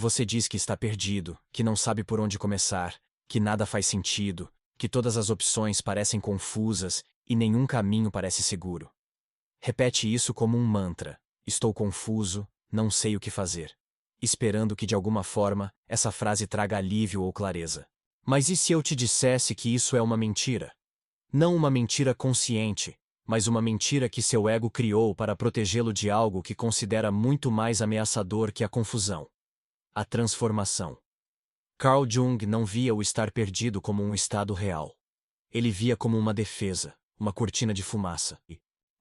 Você diz que está perdido, que não sabe por onde começar, que nada faz sentido, que todas as opções parecem confusas e nenhum caminho parece seguro. Repete isso como um mantra: estou confuso, não sei o que fazer. Esperando que de alguma forma essa frase traga alívio ou clareza. Mas e se eu te dissesse que isso é uma mentira? Não uma mentira consciente, mas uma mentira que seu ego criou para protegê-lo de algo que considera muito mais ameaçador que a confusão: a transformação. Carl Jung não via o estar perdido como um estado real. Ele via como uma defesa, uma cortina de fumaça,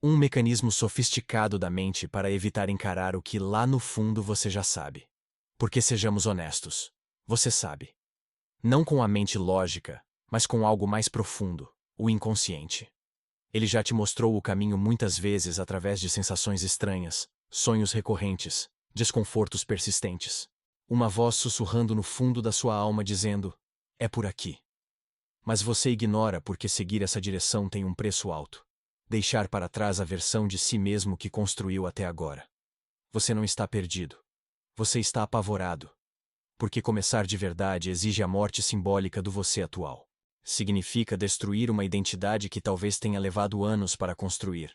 um mecanismo sofisticado da mente para evitar encarar o que lá no fundo você já sabe. Porque sejamos honestos, você sabe. Não com a mente lógica, mas com algo mais profundo, o inconsciente. Ele já te mostrou o caminho muitas vezes através de sensações estranhas, sonhos recorrentes, desconfortos persistentes. Uma voz sussurrando no fundo da sua alma dizendo: é por aqui. Mas você ignora porque seguir essa direção tem um preço alto. Deixar para trás a versão de si mesmo que construiu até agora. Você não está perdido. Você está apavorado. Porque começar de verdade exige a morte simbólica do você atual. Significa destruir uma identidade que talvez tenha levado anos para construir.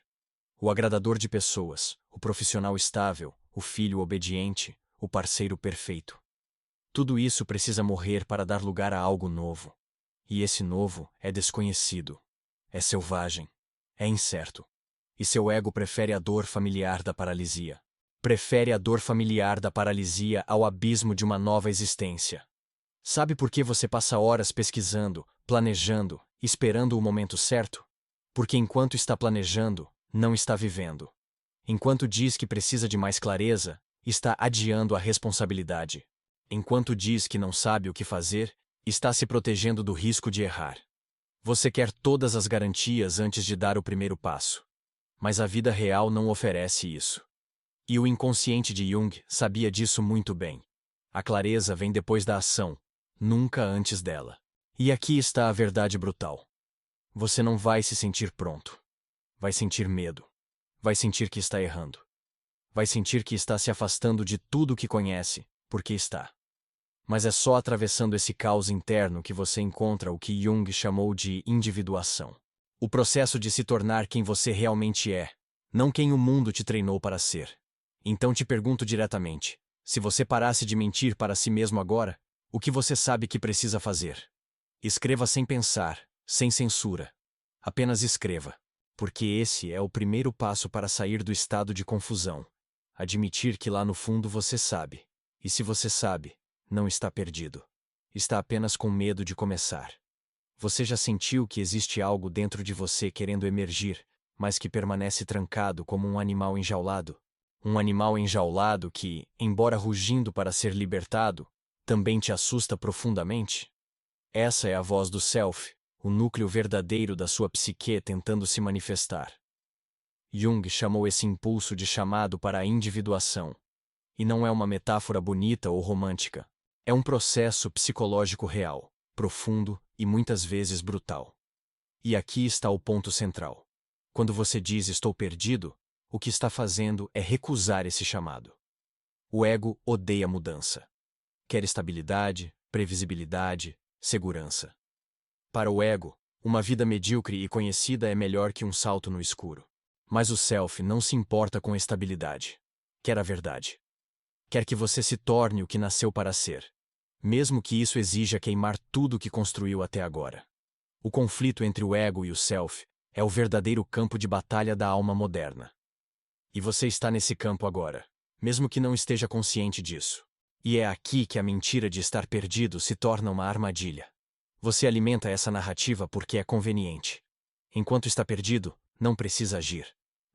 O agradador de pessoas, o profissional estável, o filho obediente, o parceiro perfeito. Tudo isso precisa morrer para dar lugar a algo novo. E esse novo é desconhecido. É selvagem. É incerto. E seu ego prefere a dor familiar da paralisia. Prefere a dor familiar da paralisia ao abismo de uma nova existência. Sabe por que você passa horas pesquisando, planejando, esperando o momento certo? Porque enquanto está planejando, não está vivendo. Enquanto diz que precisa de mais clareza, está adiando a responsabilidade. Enquanto diz que não sabe o que fazer, está se protegendo do risco de errar. Você quer todas as garantias antes de dar o primeiro passo. Mas a vida real não oferece isso. E o inconsciente de Jung sabia disso muito bem. A clareza vem depois da ação, nunca antes dela. E aqui está a verdade brutal. Você não vai se sentir pronto. Vai sentir medo. Vai sentir que está errando. Vai sentir que está se afastando de tudo o que conhece, porque está. Mas é só atravessando esse caos interno que você encontra o que Jung chamou de individuação. O processo de se tornar quem você realmente é, não quem o mundo te treinou para ser. Então te pergunto diretamente: se você parasse de mentir para si mesmo agora, o que você sabe que precisa fazer? Escreva sem pensar, sem censura. Apenas escreva. Porque esse é o primeiro passo para sair do estado de confusão. Admitir que lá no fundo você sabe. E se você sabe, não está perdido. Está apenas com medo de começar. Você já sentiu que existe algo dentro de você querendo emergir, mas que permanece trancado como um animal enjaulado? Um animal enjaulado que, embora rugindo para ser libertado, também te assusta profundamente? Essa é a voz do Self, o núcleo verdadeiro da sua psique tentando se manifestar. Jung chamou esse impulso de chamado para a individuação. E não é uma metáfora bonita ou romântica. É um processo psicológico real, profundo e muitas vezes brutal. E aqui está o ponto central. Quando você diz estou perdido, o que está fazendo é recusar esse chamado. O ego odeia mudança. Quer estabilidade, previsibilidade, segurança. Para o ego, uma vida medíocre e conhecida é melhor que um salto no escuro. Mas o self não se importa com a estabilidade. Quer a verdade. Quer que você se torne o que nasceu para ser, mesmo que isso exija queimar tudo o que construiu até agora. O conflito entre o ego e o self é o verdadeiro campo de batalha da alma moderna. E você está nesse campo agora, mesmo que não esteja consciente disso. E é aqui que a mentira de estar perdido se torna uma armadilha. Você alimenta essa narrativa porque é conveniente. Enquanto está perdido, não precisa agir.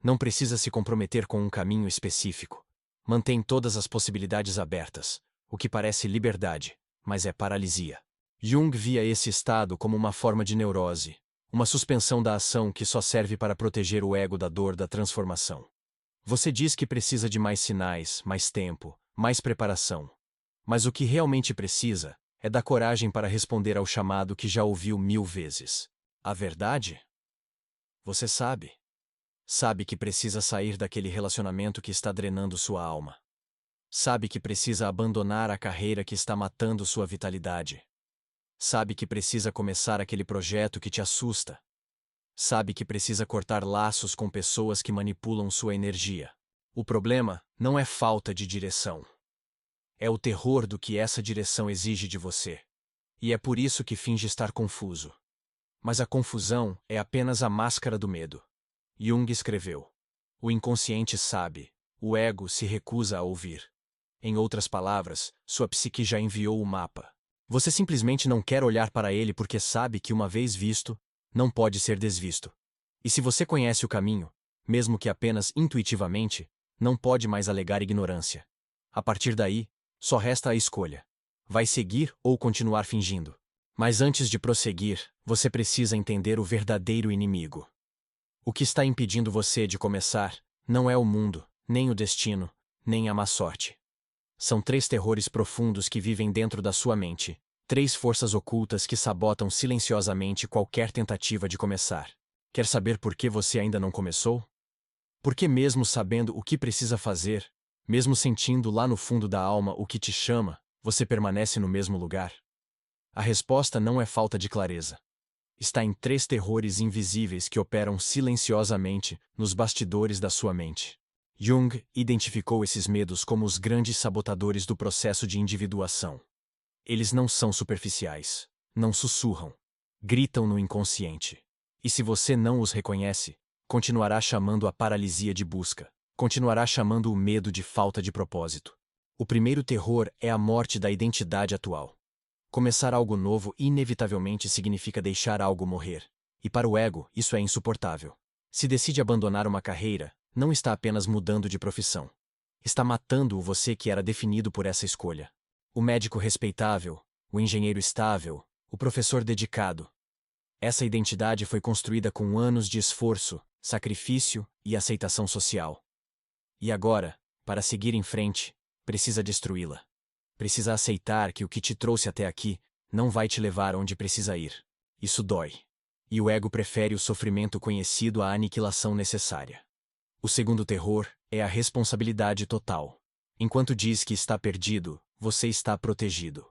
Não precisa se comprometer com um caminho específico. Mantém todas as possibilidades abertas, o que parece liberdade, mas é paralisia. Jung via esse estado como uma forma de neurose, uma suspensão da ação que só serve para proteger o ego da dor da transformação. Você diz que precisa de mais sinais, mais tempo, mais preparação. Mas o que realmente precisa é da coragem para responder ao chamado que já ouviu 1000 vezes. A verdade? Você sabe. Sabe que precisa sair daquele relacionamento que está drenando sua alma. Sabe que precisa abandonar a carreira que está matando sua vitalidade. Sabe que precisa começar aquele projeto que te assusta. Sabe que precisa cortar laços com pessoas que manipulam sua energia. O problema não é falta de direção. É o terror do que essa direção exige de você. E é por isso que finge estar confuso. Mas a confusão é apenas a máscara do medo. Jung escreveu: o inconsciente sabe, o ego se recusa a ouvir. Em outras palavras, sua psique já enviou o mapa. Você simplesmente não quer olhar para ele porque sabe que, uma vez visto, não pode ser desvisto. E se você conhece o caminho, mesmo que apenas intuitivamente, não pode mais alegar ignorância. A partir daí, só resta a escolha. Vai seguir ou continuar fingindo? Mas antes de prosseguir, você precisa entender o verdadeiro inimigo. O que está impedindo você de começar não é o mundo, nem o destino, nem a má sorte. São 3 terrores profundos que vivem dentro da sua mente, 3 forças ocultas que sabotam silenciosamente qualquer tentativa de começar. Quer saber por que você ainda não começou? Porque mesmo sabendo o que precisa fazer, mesmo sentindo lá no fundo da alma o que te chama, você permanece no mesmo lugar? A resposta não é falta de clareza. Está em 3 terrores invisíveis que operam silenciosamente nos bastidores da sua mente. Jung identificou esses medos como os grandes sabotadores do processo de individuação. Eles não são superficiais, não sussurram, gritam no inconsciente. E se você não os reconhece, continuará chamando a paralisia de busca, continuará chamando o medo de falta de propósito. O primeiro terror é a morte da identidade atual. Começar algo novo inevitavelmente significa deixar algo morrer. E para o ego, isso é insuportável. Se decide abandonar uma carreira, não está apenas mudando de profissão. Está matando o você que era definido por essa escolha. O médico respeitável, o engenheiro estável, o professor dedicado. Essa identidade foi construída com anos de esforço, sacrifício e aceitação social. E agora, para seguir em frente, precisa destruí-la. Precisa aceitar que o que te trouxe até aqui não vai te levar onde precisa ir. Isso dói. E o ego prefere o sofrimento conhecido à aniquilação necessária. O segundo terror é a responsabilidade total. Enquanto diz que está perdido, você está protegido.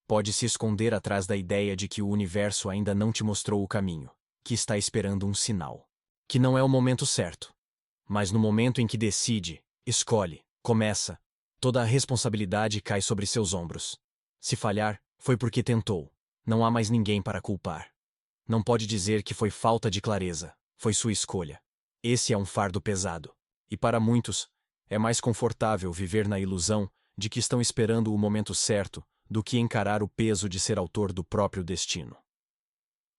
Pode se esconder atrás da ideia de que o universo ainda não te mostrou o caminho, que está esperando um sinal. Que não é o momento certo. Mas no momento em que decide, escolhe, começa, toda a responsabilidade cai sobre seus ombros. Se falhar, foi porque tentou. Não há mais ninguém para culpar. Não pode dizer que foi falta de clareza, foi sua escolha. Esse é um fardo pesado. E para muitos, é mais confortável viver na ilusão de que estão esperando o momento certo do que encarar o peso de ser autor do próprio destino.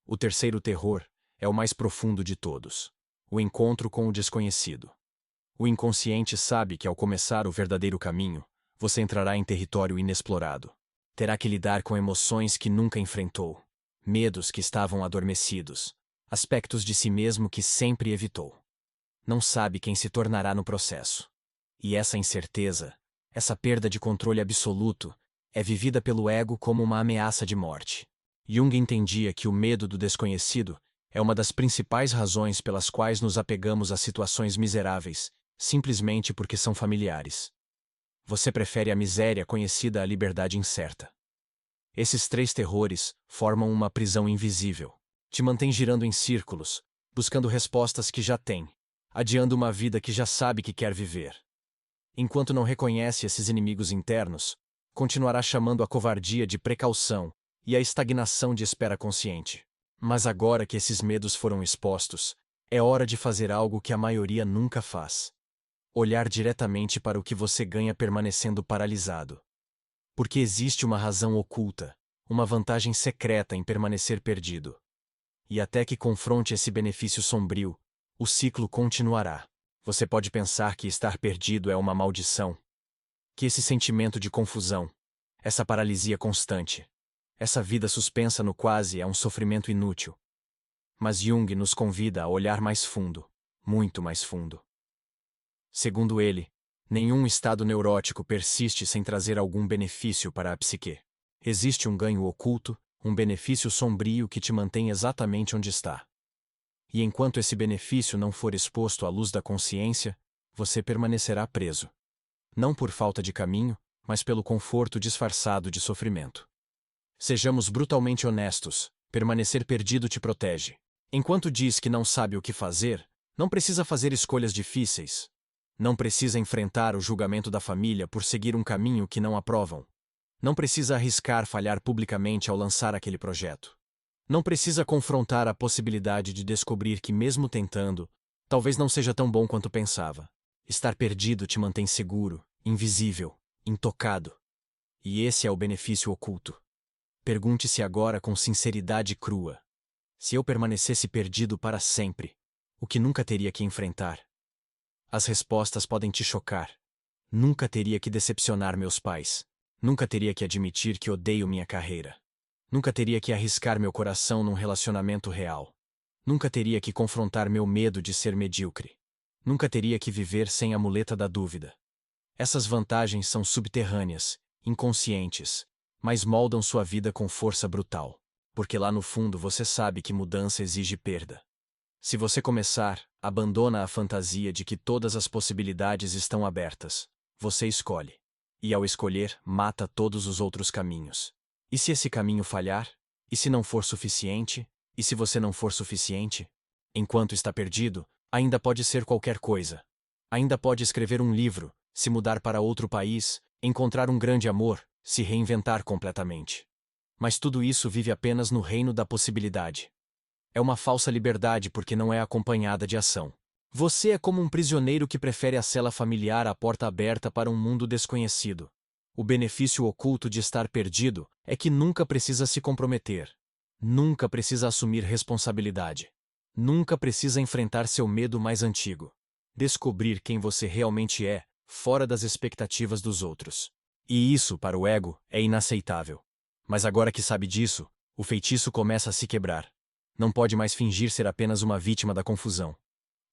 O terceiro terror é o mais profundo de todos: o encontro com o desconhecido. O inconsciente sabe que, ao começar o verdadeiro caminho, você entrará em território inexplorado. Terá que lidar com emoções que nunca enfrentou, medos que estavam adormecidos, aspectos de si mesmo que sempre evitou. Não sabe quem se tornará no processo. E essa incerteza, essa perda de controle absoluto, é vivida pelo ego como uma ameaça de morte. Jung entendia que o medo do desconhecido é uma das principais razões pelas quais nos apegamos a situações miseráveis, simplesmente porque são familiares. Você prefere a miséria conhecida à liberdade incerta. Esses 3 terrores formam uma prisão invisível. Te mantém girando em círculos, buscando respostas que já tem, adiando uma vida que já sabe que quer viver. Enquanto não reconhece esses inimigos internos, continuará chamando a covardia de precaução e a estagnação de espera consciente. Mas agora que esses medos foram expostos, é hora de fazer algo que a maioria nunca faz: olhar diretamente para o que você ganha permanecendo paralisado. Porque existe uma razão oculta, uma vantagem secreta em permanecer perdido. E até que confronte esse benefício sombrio, o ciclo continuará. Você pode pensar que estar perdido é uma maldição, que esse sentimento de confusão, essa paralisia constante, essa vida suspensa no quase é um sofrimento inútil. Mas Jung nos convida a olhar mais fundo, muito mais fundo. Segundo ele, nenhum estado neurótico persiste sem trazer algum benefício para a psique. Existe um ganho oculto, um benefício sombrio que te mantém exatamente onde está. E enquanto esse benefício não for exposto à luz da consciência, você permanecerá preso. não por falta de caminho, mas pelo conforto disfarçado de sofrimento. Sejamos brutalmente honestos, permanecer perdido te protege. Enquanto diz que não sabe o que fazer, não precisa fazer escolhas difíceis. Não precisa enfrentar o julgamento da família por seguir um caminho que não aprovam. Não precisa arriscar falhar publicamente ao lançar aquele projeto. Não precisa confrontar a possibilidade de descobrir que, mesmo tentando, talvez não seja tão bom quanto pensava. Estar perdido te mantém seguro, invisível, intocado. E esse é o benefício oculto. Pergunte-se agora com sinceridade crua: se eu permanecesse perdido para sempre, o que nunca teria que enfrentar? As respostas podem te chocar. Nunca teria que decepcionar meus pais. Nunca teria que admitir que odeio minha carreira. Nunca teria que arriscar meu coração num relacionamento real. Nunca teria que confrontar meu medo de ser medíocre. Nunca teria que viver sem a muleta da dúvida. Essas vantagens são subterrâneas, inconscientes, mas moldam sua vida com força brutal, porque lá no fundo você sabe que mudança exige perda. Se você começar, abandona a fantasia de que todas as possibilidades estão abertas. Você escolhe. E ao escolher, mata todos os outros caminhos. E se esse caminho falhar? E se não for suficiente? E se você não for suficiente? Enquanto está perdido, ainda pode ser qualquer coisa. Ainda pode escrever um livro, se mudar para outro país, encontrar um grande amor, se reinventar completamente. Mas tudo isso vive apenas no reino da possibilidade. É uma falsa liberdade porque não é acompanhada de ação. Você é como um prisioneiro que prefere a cela familiar à porta aberta para um mundo desconhecido. O benefício oculto de estar perdido é que nunca precisa se comprometer. Nunca precisa assumir responsabilidade. Nunca precisa enfrentar seu medo mais antigo. Descobrir quem você realmente é, fora das expectativas dos outros. E isso, para o ego, é inaceitável. Mas agora que sabe disso, o feitiço começa a se quebrar. Não pode mais fingir ser apenas uma vítima da confusão.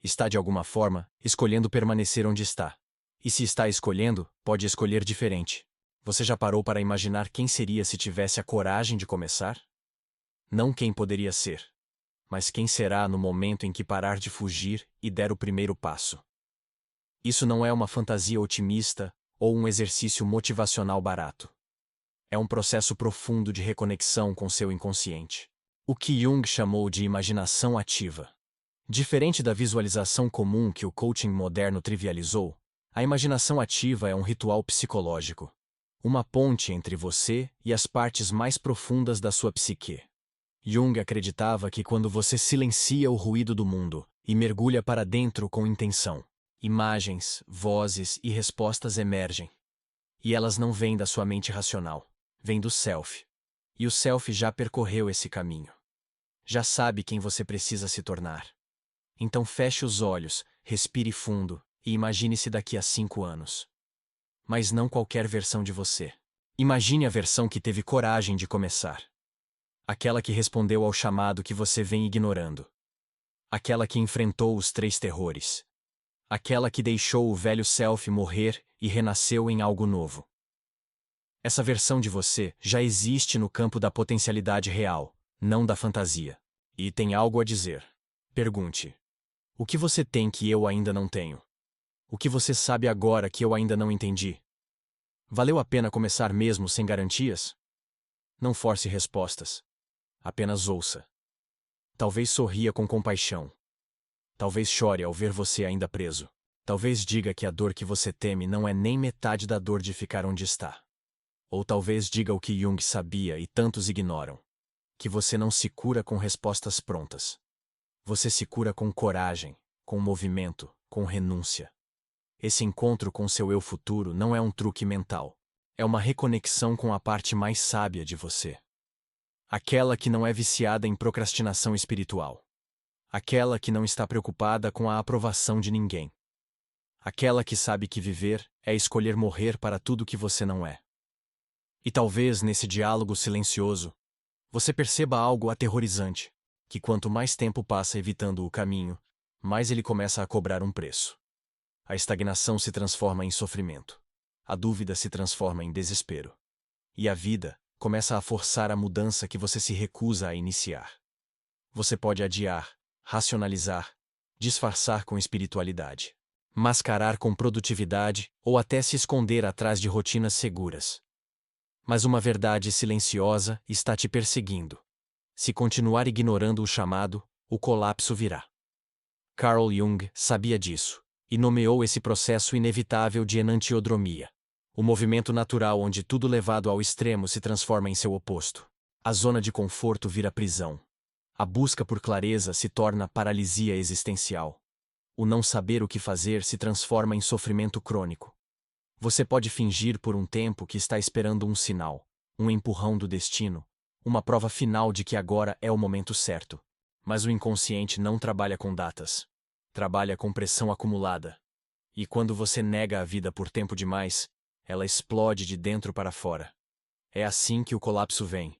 Está, de alguma forma, escolhendo permanecer onde está. E se está escolhendo, pode escolher diferente. Você já parou para imaginar quem seria se tivesse a coragem de começar? Não quem poderia ser, mas quem será no momento em que parar de fugir e der o primeiro passo. Isso não é uma fantasia otimista ou um exercício motivacional barato. É um processo profundo de reconexão com seu inconsciente. O que Jung chamou de imaginação ativa. Diferente da visualização comum que o coaching moderno trivializou, a imaginação ativa é um ritual psicológico. Uma ponte entre você e as partes mais profundas da sua psique. Jung acreditava que quando você silencia o ruído do mundo e mergulha para dentro com intenção, imagens, vozes e respostas emergem. E elas não vêm da sua mente racional, vêm do self. E o self já percorreu esse caminho. Já sabe quem você precisa se tornar. Então feche os olhos, respire fundo e imagine-se daqui a 5 anos. Mas não qualquer versão de você. Imagine a versão que teve coragem de começar. Aquela que respondeu ao chamado que você vem ignorando. Aquela que enfrentou os 3 terrores. Aquela que deixou o velho self morrer e renasceu em algo novo. Essa versão de você já existe no campo da potencialidade real, não da fantasia. E tem algo a dizer. Pergunte: o que você tem que eu ainda não tenho? O que você sabe agora que eu ainda não entendi? Valeu a pena começar mesmo sem garantias? Não force respostas. Apenas ouça. Talvez sorria com compaixão. Talvez chore ao ver você ainda preso. Talvez diga que a dor que você teme não é nem metade da dor de ficar onde está. Ou talvez diga o que Jung sabia e tantos ignoram: que você não se cura com respostas prontas. Você se cura com coragem, com movimento, com renúncia. Esse encontro com seu eu futuro não é um truque mental. É uma reconexão com a parte mais sábia de você. Aquela que não é viciada em procrastinação espiritual. Aquela que não está preocupada com a aprovação de ninguém. Aquela que sabe que viver é escolher morrer para tudo que você não é. E talvez nesse diálogo silencioso, você perceba algo aterrorizante, que quanto mais tempo passa evitando o caminho, mais ele começa a cobrar um preço. A estagnação se transforma em sofrimento. A dúvida se transforma em desespero. E a vida começa a forçar a mudança que você se recusa a iniciar. Você pode adiar, racionalizar, disfarçar com espiritualidade. mascarar com produtividade ou até se esconder atrás de rotinas seguras. Mas uma verdade silenciosa está te perseguindo. Se continuar ignorando o chamado, o colapso virá. Carl Jung sabia disso, e nomeou esse processo inevitável de enantiodromia, o movimento natural onde tudo levado ao extremo se transforma em seu oposto. A zona de conforto vira prisão. A busca por clareza se torna paralisia existencial. O não saber o que fazer se transforma em sofrimento crônico. Você pode fingir por um tempo que está esperando um sinal, um empurrão do destino, uma prova final de que agora é o momento certo. Mas o inconsciente não trabalha com datas. Trabalha com pressão acumulada. E quando você nega a vida por tempo demais, ela explode de dentro para fora. É assim que o colapso vem.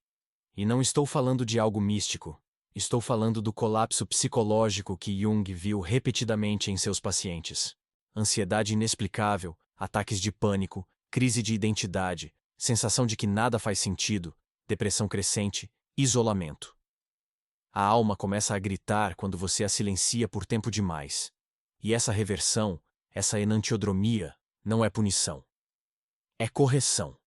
E não estou falando de algo místico. Estou falando do colapso psicológico que Jung viu repetidamente em seus pacientes. Ansiedade inexplicável, ataques de pânico, crise de identidade, sensação de que nada faz sentido, depressão crescente, isolamento. A alma começa a gritar quando você a silencia por tempo demais. E essa reversão, essa enantiodromia, não é punição. É correção.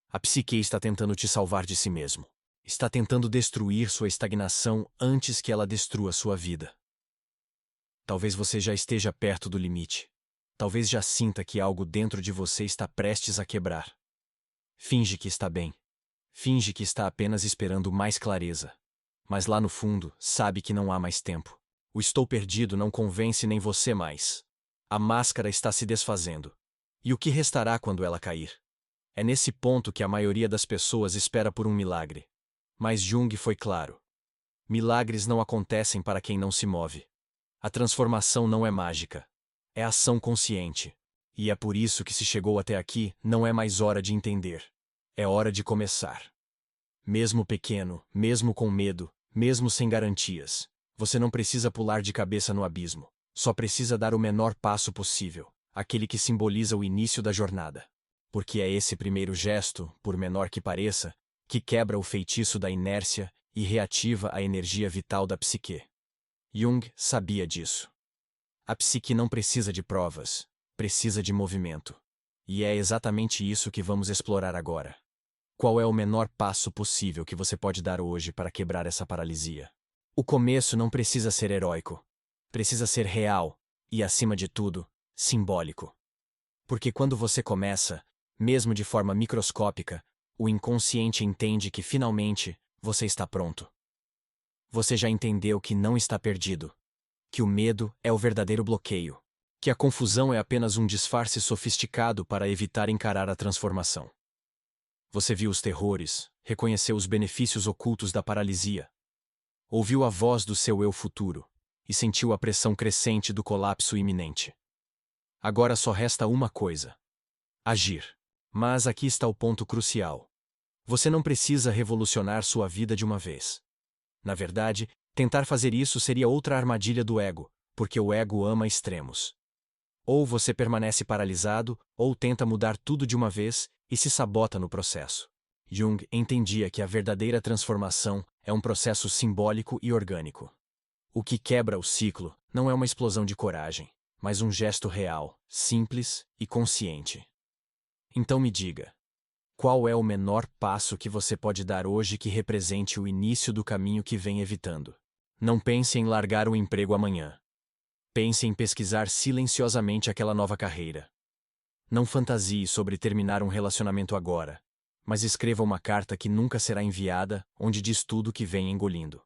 A psique está tentando te salvar de si mesmo. Está tentando destruir sua estagnação antes que ela destrua sua vida. Talvez você já esteja perto do limite. Talvez já sinta que algo dentro de você está prestes a quebrar. Finge que está bem. Finge que está apenas esperando mais clareza. Mas lá no fundo, sabe que não há mais tempo. O estou perdido não convence nem você mais. A máscara está se desfazendo. E o que restará quando ela cair? É nesse ponto que a maioria das pessoas espera por um milagre. Mas Jung foi claro. Milagres não acontecem para quem não se move. A transformação não é mágica. É ação consciente. E é por isso que se chegou até aqui, não é mais hora de entender. É hora de começar. Mesmo pequeno, mesmo com medo, mesmo sem garantias, você não precisa pular de cabeça no abismo. Só precisa dar o menor passo possível, aquele que simboliza o início da jornada. Porque é esse primeiro gesto, por menor que pareça, que quebra o feitiço da inércia e reativa a energia vital da psique. Jung sabia disso. A psique não precisa de provas, precisa de movimento. E é exatamente isso que vamos explorar agora. Qual é o menor passo possível que você pode dar hoje para quebrar essa paralisia? O começo não precisa ser heróico. Precisa ser real e, acima de tudo, simbólico. Porque quando você começa, mesmo de forma microscópica, o inconsciente entende que finalmente você está pronto. Você já entendeu que não está perdido. Que o medo é o verdadeiro bloqueio. Que a confusão é apenas um disfarce sofisticado para evitar encarar a transformação. Você viu os terrores, reconheceu os benefícios ocultos da paralisia. Ouviu a voz do seu eu futuro e sentiu a pressão crescente do colapso iminente. Agora só resta uma coisa: agir. Mas aqui está o ponto crucial. Você não precisa revolucionar sua vida de uma vez. Na verdade, tentar fazer isso seria outra armadilha do ego, porque o ego ama extremos. Ou você permanece paralisado, ou tenta mudar tudo de uma vez e se sabota no processo. Jung entendia que a verdadeira transformação é um processo simbólico e orgânico. O que quebra o ciclo não é uma explosão de coragem, mas um gesto real, simples e consciente. Então me diga, qual é o menor passo que você pode dar hoje que represente o início do caminho que vem evitando? Não pense em largar o emprego amanhã. Pense em pesquisar silenciosamente aquela nova carreira. Não fantasie sobre terminar um relacionamento agora, mas escreva uma carta que nunca será enviada, onde diz tudo o que vem engolindo.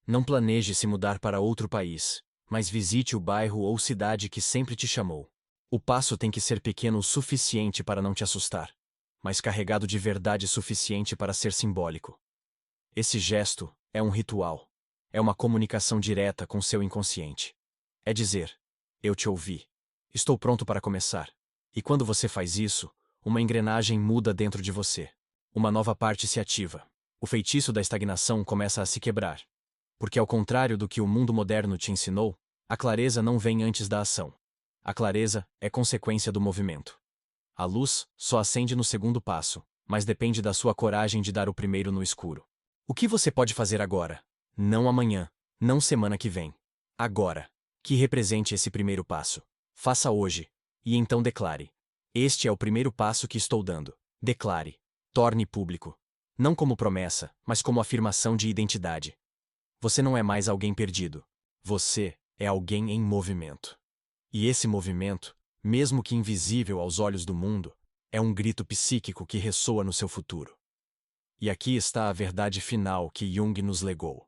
Não planeje se mudar para outro país, mas visite o bairro ou cidade que sempre te chamou. O passo tem que ser pequeno o suficiente para não te assustar, mas carregado de verdade suficiente para ser simbólico. Esse gesto é um ritual. É uma comunicação direta com seu inconsciente. É dizer: eu te ouvi. Estou pronto para começar. E quando você faz isso, uma engrenagem muda dentro de você. Uma nova parte se ativa. O feitiço da estagnação começa a se quebrar. Porque ao contrário do que o mundo moderno te ensinou, a clareza não vem antes da ação. A clareza é consequência do movimento. A luz só acende no segundo passo, mas depende da sua coragem de dar o primeiro no escuro. O que você pode fazer agora? Não amanhã, não semana que vem. Agora. Que represente esse primeiro passo. Faça hoje, e então declare: este é o primeiro passo que estou dando. Declare. Torne público. Não como promessa, mas como afirmação de identidade. Você não é mais alguém perdido. Você é alguém em movimento. E esse movimento, mesmo que invisível aos olhos do mundo, é um grito psíquico que ressoa no seu futuro. E aqui está a verdade final que Jung nos legou.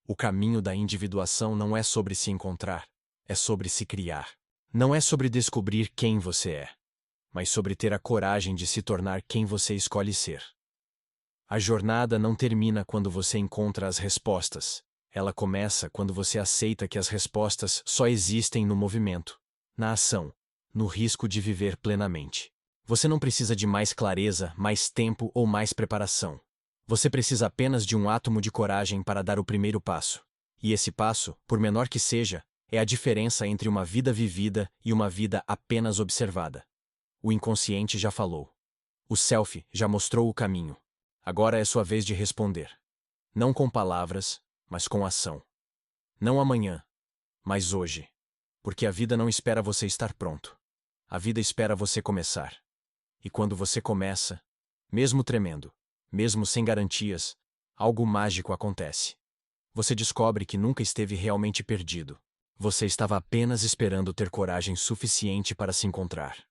O caminho da individuação não é sobre se encontrar, é sobre se criar. Não é sobre descobrir quem você é, mas sobre ter a coragem de se tornar quem você escolhe ser. A jornada não termina quando você encontra as respostas. Ela começa quando você aceita que as respostas só existem no movimento, na ação, no risco de viver plenamente. Você não precisa de mais clareza, mais tempo ou mais preparação. Você precisa apenas de um átomo de coragem para dar o primeiro passo. E esse passo, por menor que seja, é a diferença entre uma vida vivida e uma vida apenas observada. O inconsciente já falou. O self já mostrou o caminho. Agora é sua vez de responder. Não com palavras, mas com ação. Não amanhã, mas hoje. Porque a vida não espera você estar pronto. A vida espera você começar. E quando você começa, mesmo tremendo, mesmo sem garantias, algo mágico acontece. Você descobre que nunca esteve realmente perdido. Você estava apenas esperando ter coragem suficiente para se encontrar.